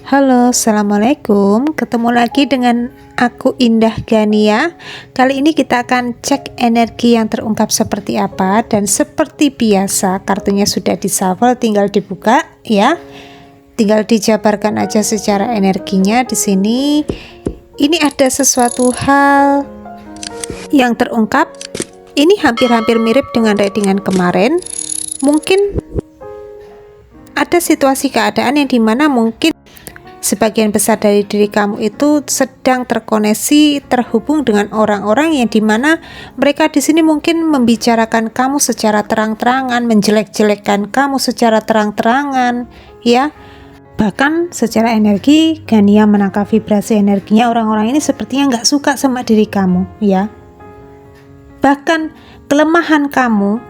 Halo, Assalamualaikum. Ketemu lagi dengan aku Indah Gania. Kali ini kita akan cek energi yang terungkap seperti apa. Dan seperti biasa, kartunya sudah di-shuffle, tinggal dibuka ya. Tinggal dijabarkan aja secara energinya di sini. Ini ada sesuatu hal yang terungkap. Ini hampir-hampir mirip dengan readingan kemarin. Mungkin ada situasi keadaan yang dimana mungkin sebagian besar dari diri kamu itu sedang terkoneksi, terhubung dengan orang-orang yang dimana mereka di sini mungkin membicarakan kamu secara terang-terangan, menjelek-jelekkan kamu secara terang-terangan, ya. Bahkan secara energi, Gania menangkap vibrasi energinya orang-orang ini sepertinya nggak suka sama diri kamu, ya. Bahkan kelemahan kamu,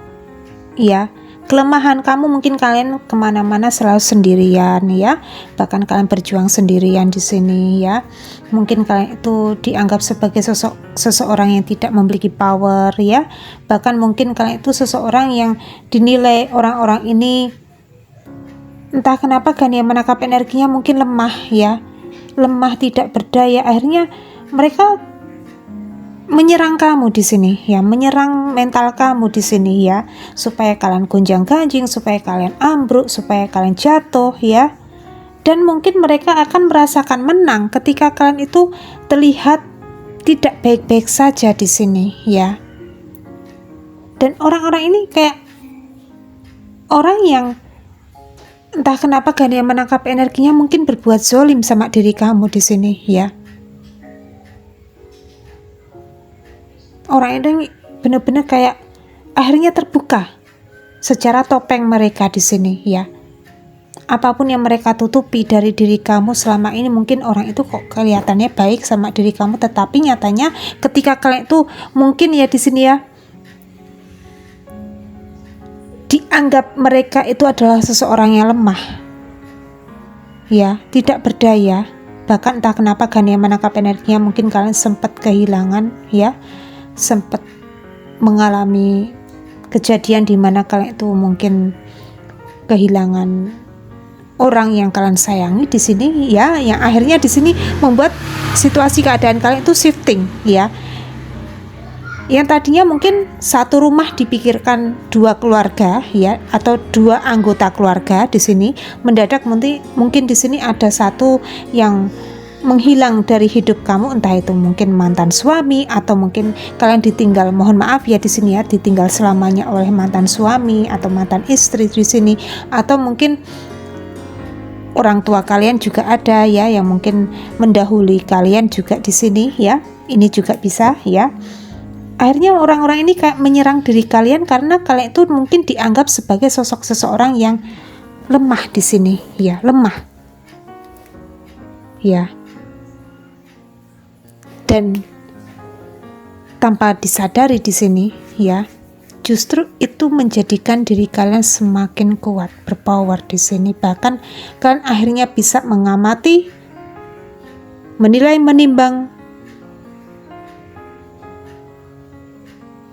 ya. Kelemahan kamu mungkin kalian kemana-mana selalu sendirian ya, bahkan kalian berjuang sendirian di sini ya. Mungkin kalian itu dianggap sebagai seseorang yang tidak memiliki power ya. Bahkan mungkin kalian itu seseorang yang dinilai orang-orang ini, entah kenapa Gania menangkap energinya mungkin lemah ya, lemah, tidak berdaya. Akhirnya mereka menyerang kamu di sini ya, menyerang mental kamu di sini ya, supaya kalian gonjang-ganjing, supaya kalian ambruk, supaya kalian jatuh ya. Dan mungkin mereka akan merasakan menang ketika kalian itu terlihat tidak baik-baik saja di sini ya. Dan orang-orang ini kayak orang yang entah kenapa Gania menangkap energinya mungkin berbuat zolim sama diri kamu di sini ya. Orang ini benar-benar kayak akhirnya terbuka secara topeng mereka di sini ya. Apapun yang mereka tutupi dari diri kamu selama ini, mungkin orang itu kok kelihatannya baik sama diri kamu, tetapi nyatanya ketika kalian itu mungkin ya di sini ya dianggap mereka itu adalah seseorang yang lemah ya, tidak berdaya. Bahkan entah kenapa Gania menangkap energinya mungkin kalian sempat kehilangan ya, sempat mengalami kejadian di mana kalian itu mungkin kehilangan orang yang kalian sayangi di sini ya, yang akhirnya di sini membuat situasi keadaan kalian itu shifting ya. Yang tadinya mungkin satu rumah dipikirkan dua keluarga ya, atau dua anggota keluarga di sini, mendadak mungkin di sini ada satu yang menghilang dari hidup kamu, entah itu mungkin mantan suami atau mungkin kalian ditinggal, mohon maaf ya di sini ya, ditinggal selamanya oleh mantan suami atau mantan istri di sini, atau mungkin orang tua kalian juga ada ya yang mungkin mendahului kalian juga di sini ya. Ini juga bisa ya. Akhirnya orang-orang ini kayak menyerang diri kalian karena kalian itu mungkin dianggap sebagai sosok seseorang yang lemah di sini ya, lemah. Ya. Dan tanpa disadari di sini ya, justru itu menjadikan diri kalian semakin kuat, berpower di sini. Bahkan kalian akhirnya bisa mengamati, menilai, menimbang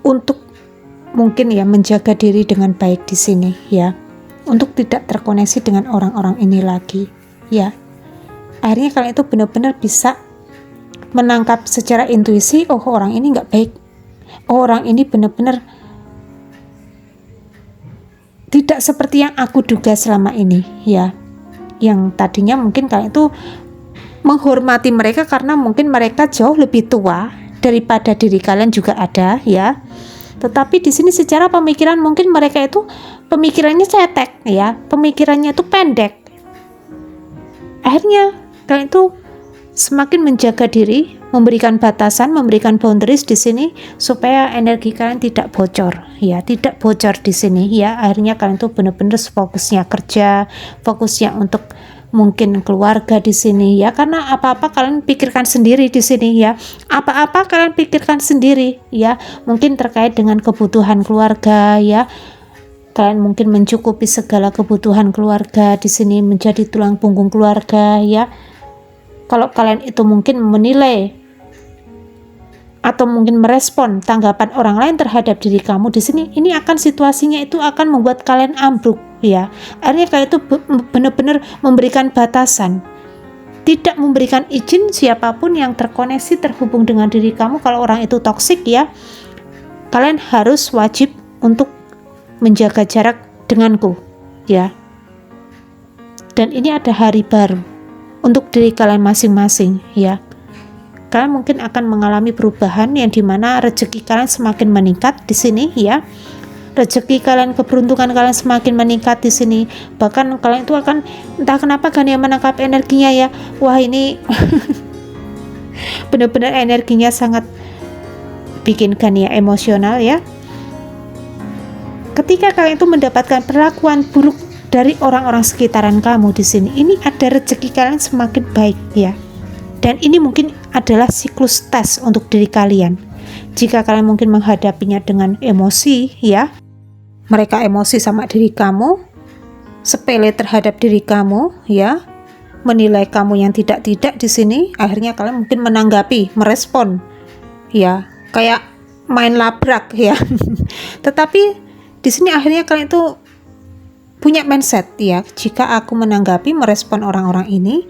untuk mungkin ya menjaga diri dengan baik di sini ya, untuk tidak terkoneksi dengan orang-orang ini lagi ya. Akhirnya kalian itu benar-benar bisa menangkap secara intuisi, oh orang ini nggak baik, oh orang ini benar-benar tidak seperti yang aku duga selama ini ya. Yang tadinya mungkin kalian itu menghormati mereka karena mungkin mereka jauh lebih tua daripada diri kalian juga ada ya. Tetapi di sini secara pemikiran mungkin mereka itu pemikirannya cetek ya, pemikirannya itu pendek. Akhirnya kalian itu semakin menjaga diri, memberikan batasan, memberikan boundaries di sini supaya energi kalian tidak bocor ya, tidak bocor di sini ya. Akhirnya kalian tuh benar-benar fokusnya kerja, fokusnya untuk mungkin keluarga di sini ya, karena apa-apa kalian pikirkan sendiri di sini ya. Apa-apa kalian pikirkan sendiri ya, mungkin terkait dengan kebutuhan keluarga ya. Kalian mungkin mencukupi segala kebutuhan keluarga di sini, menjadi tulang punggung keluarga ya. Kalau kalian itu mungkin menilai atau mungkin merespon tanggapan orang lain terhadap diri kamu di sini, ini akan situasinya itu akan membuat kalian ambruk ya. Akhirnya kalian itu benar-benar memberikan batasan tidak memberikan izin siapapun yang terkoneksi terhubung dengan diri kamu. Kalau orang itu toksik ya, kalian harus wajib untuk menjaga jarak denganku ya. Dan ini ada hari baru untuk diri kalian masing-masing ya. Kalian mungkin akan mengalami perubahan yang dimana rezeki kalian semakin meningkat di sini ya. Rezeki kalian, keberuntungan kalian semakin meningkat di sini. Bahkan kalian itu akan, entah kenapa kan yang menangkap energinya ya. Wah, ini benar-benar energinya sangat bikin Gania emosional ya. Ketika kalian itu mendapatkan perlakuan buruk dari orang-orang sekitaran kamu di sini, ini ada rezeki kalian semakin baik ya. Dan ini mungkin adalah siklus tes untuk diri kalian. Jika kalian mungkin menghadapinya dengan emosi ya, mereka emosi sama diri kamu, sepele terhadap diri kamu ya, menilai kamu yang tidak-tidak di sini, akhirnya kalian mungkin menanggapi, merespon ya, kayak main labrak ya. Tetapi di sini akhirnya kalian itu punya mindset ya, jika aku menanggapi, merespon orang-orang ini,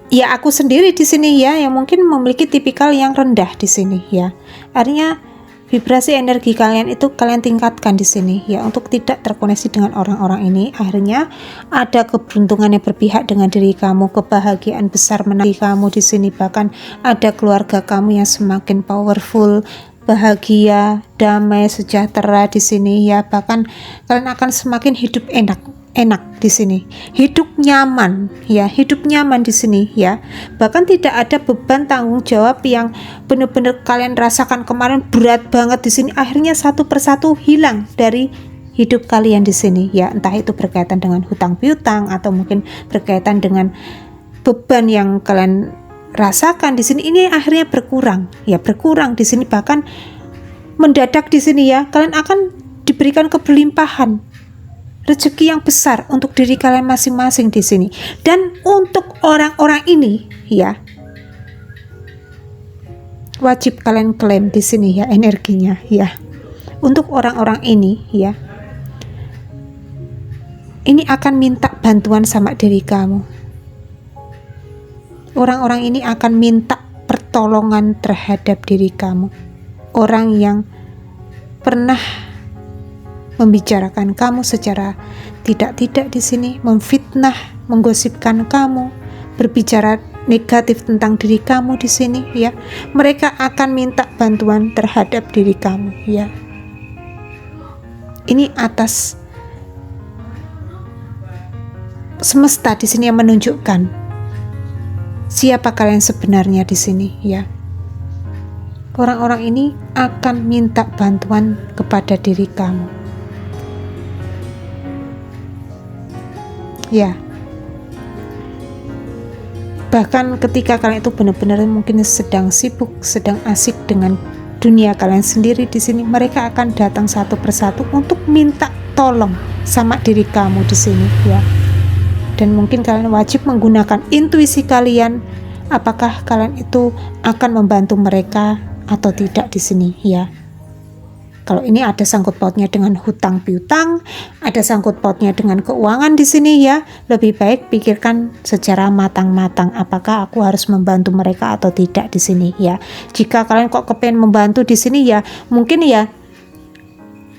ya aku sendiri di sini ya yang mungkin memiliki tipikal yang rendah di sini ya. Artinya vibrasi energi kalian itu kalian tingkatkan di sini ya, untuk tidak terkoneksi dengan orang-orang ini. Akhirnya ada keberuntungan yang berpihak dengan diri kamu, kebahagiaan besar menanti kamu di sini. Bahkan ada keluarga kamu yang semakin powerful, bahagia, damai, sejahtera di sini ya. Bahkan kalian akan semakin hidup enak di sini, hidup nyaman ya, hidup nyaman di sini ya. Bahkan tidak ada beban tanggung jawab yang benar-benar kalian rasakan kemarin berat banget di sini, akhirnya satu persatu hilang dari hidup kalian di sini ya. Entah itu berkaitan dengan hutang piutang atau mungkin berkaitan dengan beban yang kalian rasakan di sini, ini akhirnya berkurang ya, berkurang di sini. Bahkan mendadak di sini ya, kalian akan diberikan keberlimpahan rezeki yang besar untuk diri kalian masing-masing di sini. Dan untuk orang-orang ini ya, wajib kalian klaim di sini ya energinya ya. Untuk orang-orang ini ya, ini akan minta bantuan sama diri kamu. Orang-orang ini akan minta pertolongan terhadap diri kamu. Orang yang pernah membicarakan kamu secara tidak-tidak di sini, memfitnah, menggosipkan kamu, berbicara negatif tentang diri kamu di sini ya. Mereka akan minta bantuan terhadap diri kamu ya. Ini atas semesta di sini yang menunjukkan siapa kalian sebenarnya di sini ya. Orang-orang ini akan minta bantuan kepada diri kamu. Ya, bahkan ketika kalian itu benar-benar mungkin sedang sibuk, sedang asik dengan dunia kalian sendiri di sini, mereka akan datang satu persatu untuk minta tolong sama diri kamu di sini ya. Dan mungkin kalian wajib menggunakan intuisi kalian, apakah kalian itu akan membantu mereka atau tidak di sini ya. Kalau ini ada sangkut pautnya dengan hutang piutang, ada sangkut pautnya dengan keuangan di sini ya, lebih baik pikirkan secara matang-matang apakah aku harus membantu mereka atau tidak di sini ya. Jika kalian kok kepengen membantu di sini ya, mungkin ya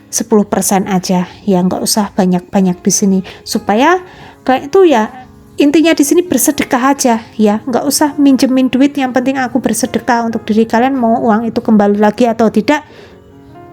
10% aja ya, nggak usah banyak-banyak di sini, supaya kalian itu ya intinya di sini bersedekah aja ya, nggak usah minjemin duit, yang penting aku bersedekah untuk diri kalian. Mau uang itu kembali lagi atau tidak,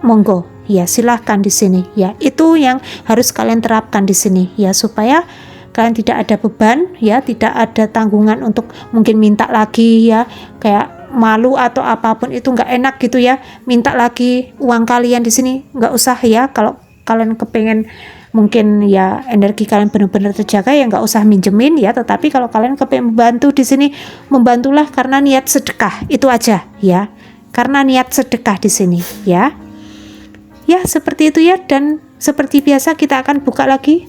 monggo ya, silahkan di sini ya. Itu yang harus kalian terapkan di sini ya, supaya kalian tidak ada beban ya, tidak ada tanggungan untuk mungkin minta lagi ya, kayak malu atau apapun itu nggak enak gitu ya, minta lagi uang kalian di sini, nggak usah ya. Kalau kalian kepengen mungkin ya energi kalian benar-benar terjaga ya, nggak usah minjemin ya. Tetapi kalau kalian kepengen membantu di sini, membantulah karena niat sedekah, itu aja ya, karena niat sedekah di sini ya. Ya seperti itu ya. Dan seperti biasa kita akan buka lagi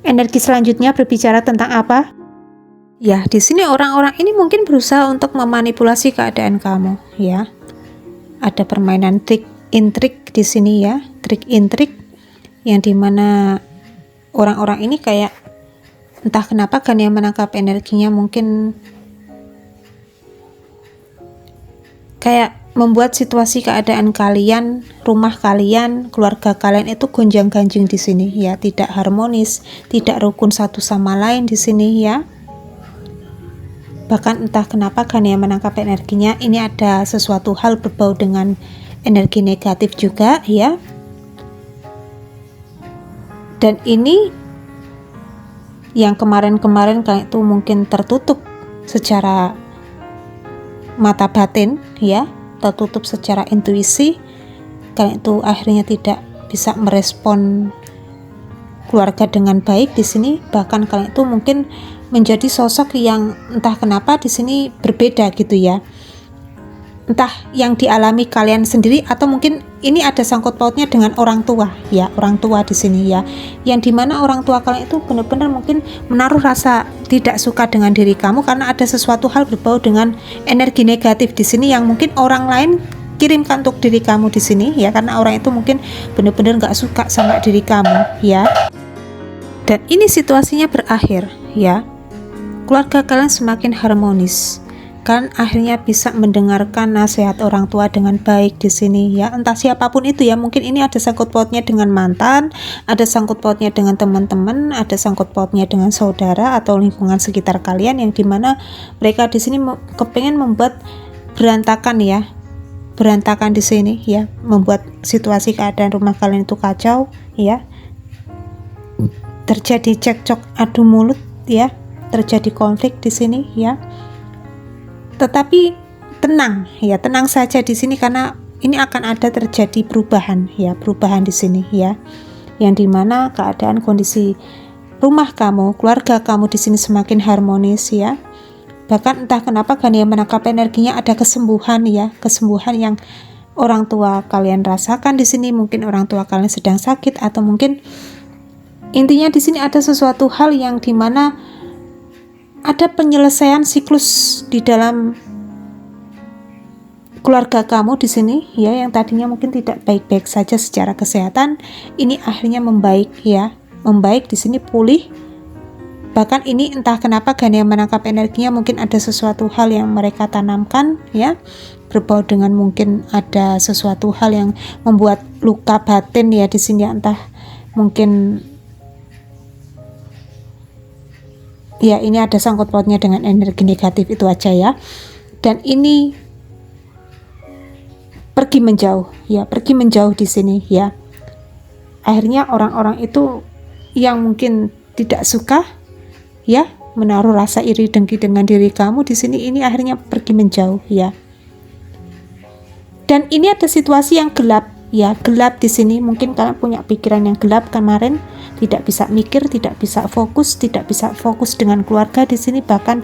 energi selanjutnya, berbicara tentang apa ya. Di sini orang-orang ini mungkin berusaha untuk memanipulasi keadaan kamu ya. Ada permainan trik intrik di sini ya, trik intrik yang dimana orang-orang ini kayak Entah kenapa Gania menangkap energinya mungkin kayak membuat situasi keadaan kalian, rumah kalian, keluarga kalian itu gonjang-ganjing di sini ya, tidak harmonis, tidak rukun satu sama lain di sini ya. Bahkan entah kenapa Gania menangkap energinya ini ada sesuatu hal berbau dengan energi negatif juga ya. Dan ini yang kemarin-kemarin kalian itu mungkin tertutup secara mata batin ya, tertutup secara intuisi, kalian itu akhirnya tidak bisa merespon keluarga dengan baik di sini. Bahkan kalian itu mungkin menjadi sosok yang entah kenapa di sini berbeda gitu ya, entah yang dialami kalian sendiri atau mungkin ini ada sangkut pautnya dengan orang tua ya, orang tua di sini ya, yang dimana orang tua kalian itu benar-benar mungkin menaruh rasa tidak suka dengan diri kamu karena ada sesuatu hal berbau dengan energi negatif di sini yang mungkin orang lain kirimkan untuk diri kamu di sini ya, karena orang itu mungkin benar-benar nggak suka sama diri kamu ya. Dan ini situasinya berakhir ya, keluarga kalian semakin harmonis. Kan akhirnya bisa mendengarkan nasihat orang tua dengan baik di sini ya, entah siapapun itu ya, mungkin ini ada sangkut pautnya dengan mantan, ada sangkut pautnya dengan teman-teman, ada sangkut pautnya dengan saudara atau lingkungan sekitar kalian yang dimana mereka di sini kepengen membuat berantakan ya, berantakan di sini ya, membuat situasi keadaan rumah kalian itu kacau ya, terjadi cekcok adu mulut ya, terjadi konflik di sini ya. Tetapi tenang ya, tenang saja di sini karena ini akan ada terjadi perubahan ya, perubahan di sini ya, yang dimana keadaan kondisi rumah kamu, keluarga kamu di sini semakin harmonis ya. Bahkan entah kenapa Gania menangkap energinya ada kesembuhan ya, kesembuhan yang orang tua kalian rasakan di sini. Mungkin orang tua kalian sedang sakit atau mungkin intinya di sini ada sesuatu hal yang dimana ada penyelesaian siklus di dalam keluarga kamu di sini ya, yang tadinya mungkin tidak baik-baik saja secara kesehatan, ini akhirnya membaik ya, membaik di sini, pulih. Bahkan ini entah kenapa Gania menangkap energinya mungkin ada sesuatu hal yang mereka tanamkan ya, berbau dengan mungkin ada sesuatu hal yang membuat luka batin ya di sini, entah mungkin ya, ini ada sangkut pautnya dengan energi negatif itu aja ya. Dan ini pergi menjauh ya, pergi menjauh di sini ya. Akhirnya orang-orang itu yang mungkin tidak suka ya, menaruh rasa iri dengki dengan diri kamu di sini, ini akhirnya pergi menjauh ya. Dan ini ada situasi yang gelap ya, gelap di sini. Mungkin kalian punya pikiran yang gelap kemarin, tidak bisa mikir, tidak bisa fokus dengan keluarga di sini. Bahkan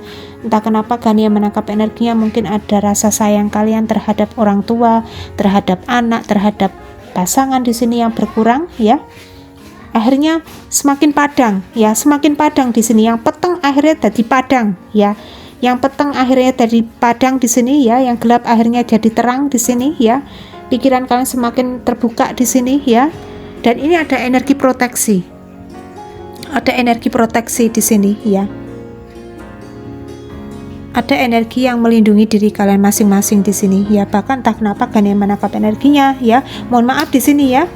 entah kenapa Gania menangkap energinya mungkin ada rasa sayang kalian terhadap orang tua, terhadap anak, terhadap pasangan di sini yang berkurang ya. Akhirnya semakin padang ya, semakin padang di sini. Yang peteng akhirnya jadi padang ya, yang peteng akhirnya jadi padang di sini ya, yang gelap akhirnya jadi terang di sini ya. Pikiran kalian semakin terbuka di sini ya. Dan ini ada energi proteksi, ada energi proteksi di sini ya, ada energi yang melindungi diri kalian masing-masing di sini ya. Bahkan entah kenapa Gania menangkap energinya ya, mohon maaf di sini ya,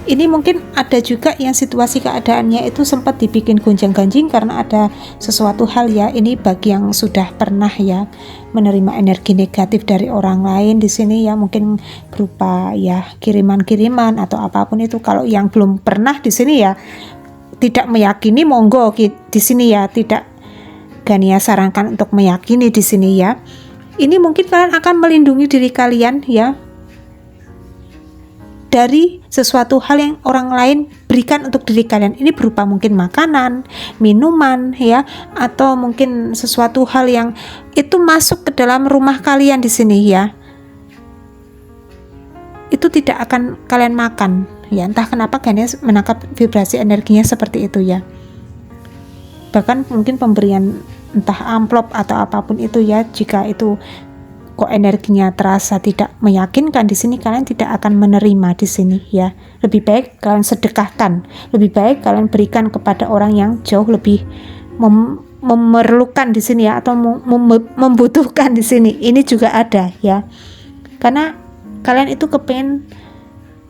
ini mungkin ada juga yang situasi keadaannya itu sempat dibikin gonjang-ganjing karena ada sesuatu hal ya. Ini bagi yang sudah pernah ya menerima energi negatif dari orang lain di sini ya, mungkin berupa ya kiriman-kiriman atau apapun itu. Kalau yang belum pernah di sini ya, tidak meyakini, monggo di sini ya, tidak Gania sarankan untuk meyakini di sini ya. Ini mungkin kalian akan melindungi diri kalian ya dari sesuatu hal yang orang lain berikan untuk diri kalian. Ini berupa mungkin makanan, minuman ya, atau mungkin sesuatu hal yang itu masuk ke dalam rumah kalian di sini ya. Itu tidak akan kalian makan ya, entah kenapa Gania menangkap vibrasi energinya seperti itu ya. Bahkan mungkin pemberian entah amplop atau apapun itu ya, jika itu kok energinya terasa tidak meyakinkan di sini, kalian tidak akan menerima di sini ya. Lebih baik kalian sedekahkan, lebih baik kalian berikan kepada orang yang jauh lebih memerlukan di sini ya, atau membutuhkan di sini. Ini juga ada ya. Karena kalian itu kepengen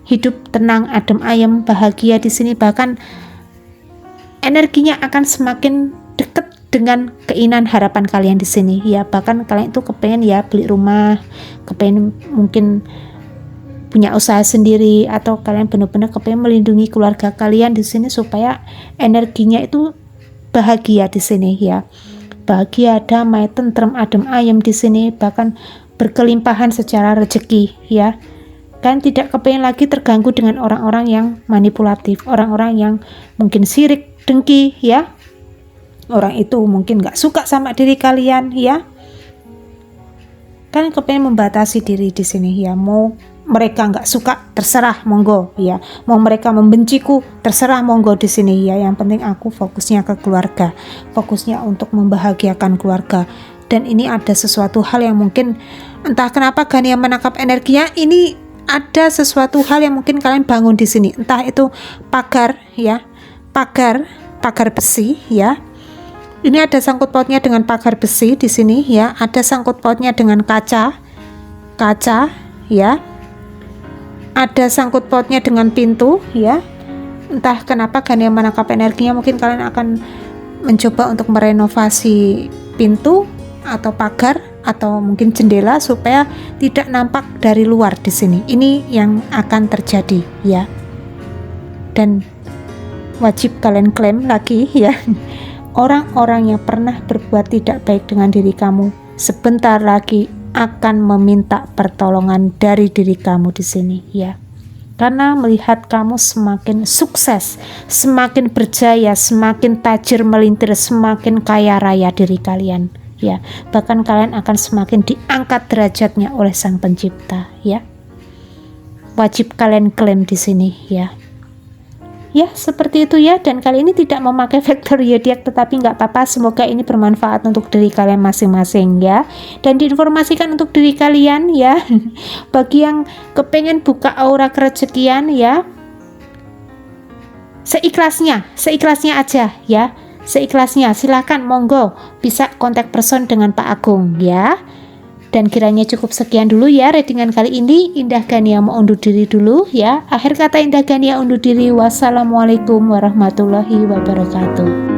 hidup tenang, adem ayem, bahagia di sini, bahkan energinya akan semakin dekat dengan keinginan harapan kalian di sini ya. Bahkan kalian itu kepengen ya beli rumah, kepengen mungkin punya usaha sendiri, atau kalian benar-benar kepengen melindungi keluarga kalian di sini supaya energinya itu bahagia di sini ya. Bahagia, damai, tentrem, adem ayem di sini, bahkan berkelimpahan secara rezeki ya. Kan tidak kepengen lagi terganggu dengan orang-orang yang manipulatif, orang-orang yang mungkin sirik, dengki ya. Orang itu mungkin gak suka sama diri kalian ya. Kalian kepengen membatasi diri di sini ya. Mau mereka nggak suka, terserah, monggo ya. Mau mereka membenciku, terserah, monggo di sini ya. Yang penting aku fokusnya ke keluarga, fokusnya untuk membahagiakan keluarga. Dan ini ada sesuatu hal yang mungkin entah kenapa Gania menangkap energinya. Ini ada sesuatu hal yang mungkin kalian bangun di sini. Entah itu pagar ya, pagar besi ya. Ini ada sangkut pautnya dengan pagar besi di sini ya. Ada sangkut pautnya dengan kaca ya. Ada sangkut pautnya dengan pintu ya. Entah kenapa Gania menangkap energinya, mungkin kalian akan mencoba untuk merenovasi pintu atau pagar atau mungkin jendela supaya tidak nampak dari luar di sini. Ini yang akan terjadi ya. Dan wajib kalian klaim lagi ya. Orang-orang yang pernah berbuat tidak baik dengan diri kamu sebentar lagi akan meminta pertolongan dari diri kamu di sini ya. Karena melihat kamu semakin sukses, semakin berjaya, semakin tajir melintir, semakin kaya raya diri kalian ya. Bahkan kalian akan semakin diangkat derajatnya oleh Sang Pencipta ya. Wajib kalian klaim di sini ya. Ya, seperti itu ya. Dan kali ini tidak memakai vektor zodiak, tetapi nggak apa-apa. Semoga ini bermanfaat untuk diri kalian masing-masing ya. Dan diinformasikan untuk diri kalian ya. Bagi yang kepengen buka aura kerezekian ya, seikhlasnya aja ya. Seikhlasnya, silakan monggo bisa kontak person dengan Pak Agung ya. Dan kiranya cukup sekian dulu ya readingan kali ini. Indah Gania mau undur diri dulu ya. Akhir kata Indah Gania undur diri. Wassalamualaikum warahmatullahi wabarakatuh.